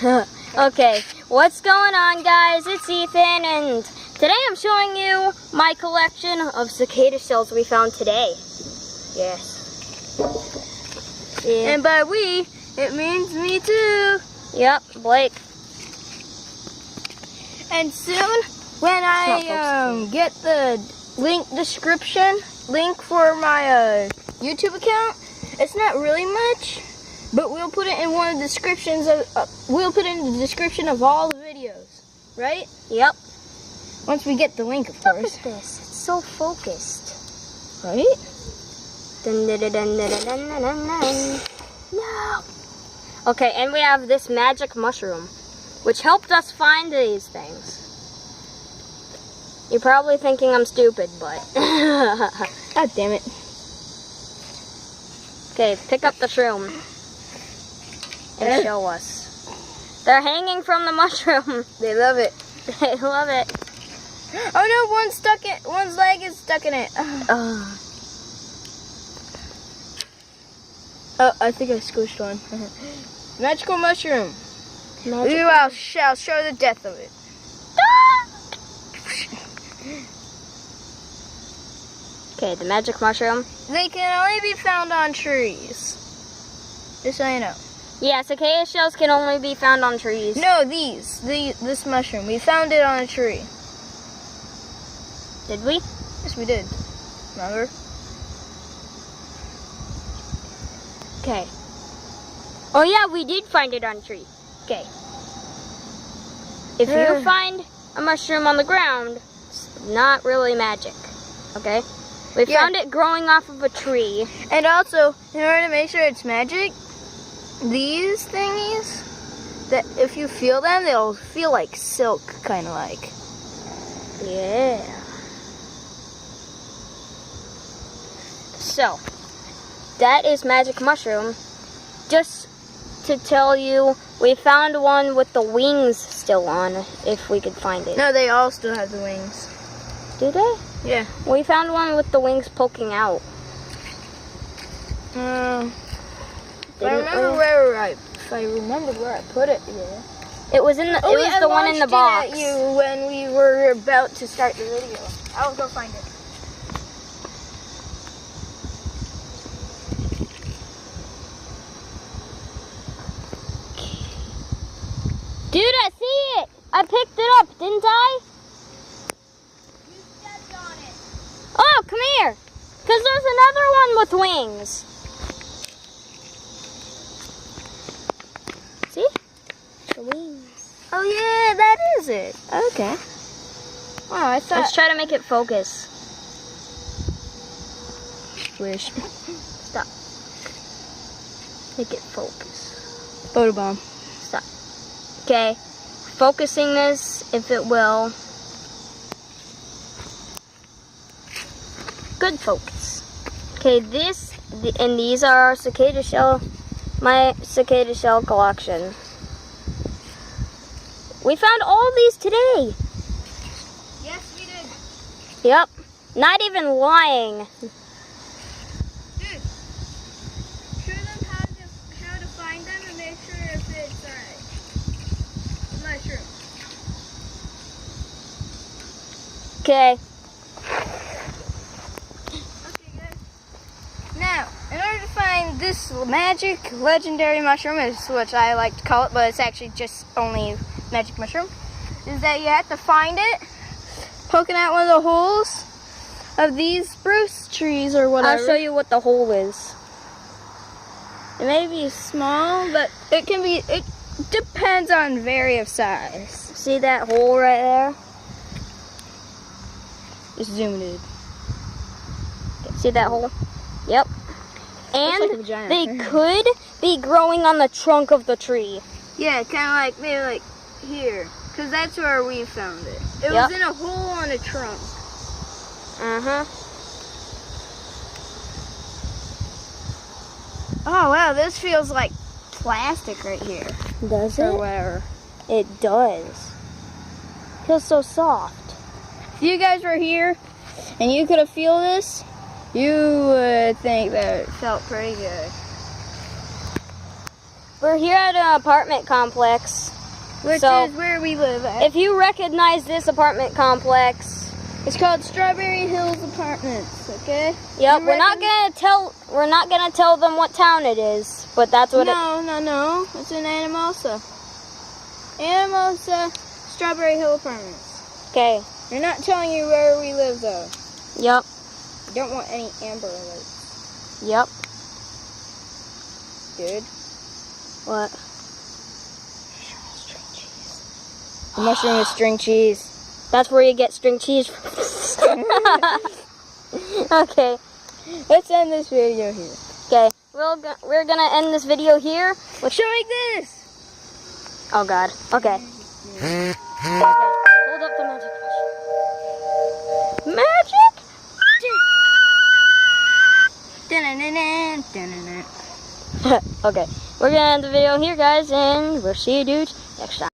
Okay, what's going on, guys? It's Ethan, and today I'm showing you my collection of cicada shells we found today. Yes. Yeah. And by we, it means me too. Yep, Blake. And soon, when I get the link for my YouTube account, it's not really much, but we'll put it in one of the descriptions of we'll put it in the description of all the videos, right? Yep. Once we get the link, of Look course. at this. It's so focused. Right? Dun, dun, dun, dun, dun, dun, dun, dun, dun. No. Okay, and we have this magic mushroom, which helped us find these things. You're probably thinking I'm stupid, but... God damn it. Okay, pick up the shroom and show us. They're hanging from the mushroom. They love it. They love it. Oh no, one's leg is stuck in it. Oh, I think I squished one. Magical mushroom. I shall show the death of it. Okay, the magic mushroom. They can only be found on trees. Just so you know. Yeah, cicada shells can only be found on trees. No, this mushroom. We found it on a tree. Did we? Yes, we did. Remember? Okay. Oh yeah, we did find it on a tree. Okay. If you find a mushroom on the ground, it's not really magic. Okay? We found it growing off of a tree. And also, in order to make sure it's magic, these thingies, that if you feel them, they'll feel like silk, kind of like. Yeah. So, that is magic mushroom. Just to tell you, we found one with the wings still on, if we could find it. No, they all still have the wings. Do they? Yeah. We found one with the wings poking out. If I remember where I put it, yeah. It was in the. It was the one in the box. At you when we were about to start the video. I'll go find it. Dude, I see it. I picked it up, didn't I? You stepped on it. Oh, come here. Because there's another one with wings. See? The wings. Oh yeah, that is it. Okay. Wow, I thought. Let's try to make it focus. Wish. Stop. Make it focus. Photobomb. Stop. Okay. Focusing this, if it will. Good focus. Okay, and these are our cicada shell, my cicada shell collection. We found all these today. Yes, we did. Yep, not even lying. Dude, show them how to find them and make sure if it's mushroom. Okay. Now, in order to find this magic legendary mushroom, is what I like to call it, but it's actually just only magic mushroom, is that you have to find it poking out one of the holes of these spruce trees or whatever. I'll show you what the hole is. It may be small, but it depends on various size. See that hole right there? Just zoom in. See that hole? Yep. And like a vagina. they could be growing on the trunk of the tree. Yeah, kind of like, maybe like here. Because that's where we found it. It was in a hole on a trunk. Uh-huh. Oh, wow, this feels like plastic right here. Does Or it? whatever. It does. Feels so soft. If you guys were here and you could have feel this, you would think that it felt pretty good. we're here at an apartment complex. Which So, is where we live at. If you recognize this apartment complex, It's called Strawberry Hills Apartments, okay? yep, You we're not gonna tell them what town it is, but that's what No. It's in Anamosa. Anamosa Strawberry Hill Apartments. Okay. We're not telling you where we live though. Yep. We don't want any Amber Alerts. Yep. Dude. What? The mushroom with string cheese. That's where you get string cheese from. Okay. Let's end this video here. Okay. We're gonna end this video here with Showing this! Oh God. Okay. Okay. Hold up the magic mushroom. Magic! Okay. We're gonna end the video here, guys, and we'll see you dudes next time.